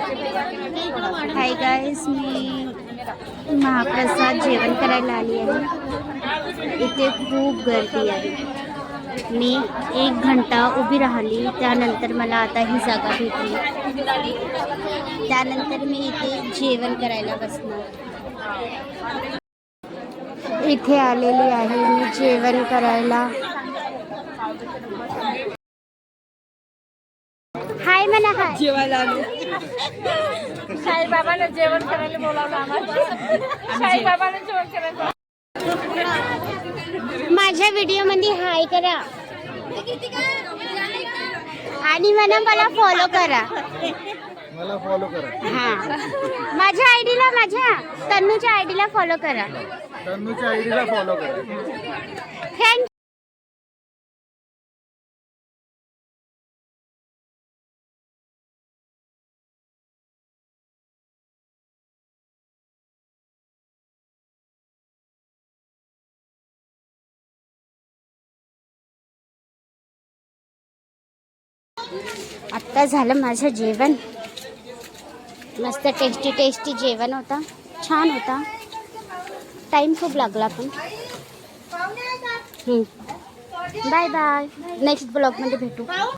Hi guys, मी महाप्रसाद जेवण करायला आली आहे। इथे खूप गर्दी आहे। मी 1 घंटा उभी राहिली, त्यानंतर मला आता ही जागा भेटली। त्यानंतर मी इथे जेवण करायला बसणार। इथे आलेली आहे मी जेवण करायला। हाय म्हणा, हाय। जेवायला आलो। साईबाबांना जेवण करायला बोलावलं आम्हाला। साईबाबांना जेवण करायला। माझ्या व्हिडिओ मध्ये हाय करा आणि मला फॉलो करा। मला फॉलो करा। हा, माझ्या आयडीला, माझ्या तन्नूच्या आयडीला फॉलो करा। तन्नूच्या आयडीला फॉलो करा। थँक आत्ता झालं माझं जेवण। मस्त टेस्टी जेवण होता, छान होता। टाइम खूप लागला पण। बाय बाय, नेक्स्ट ब्लॉग मध्ये भेटू।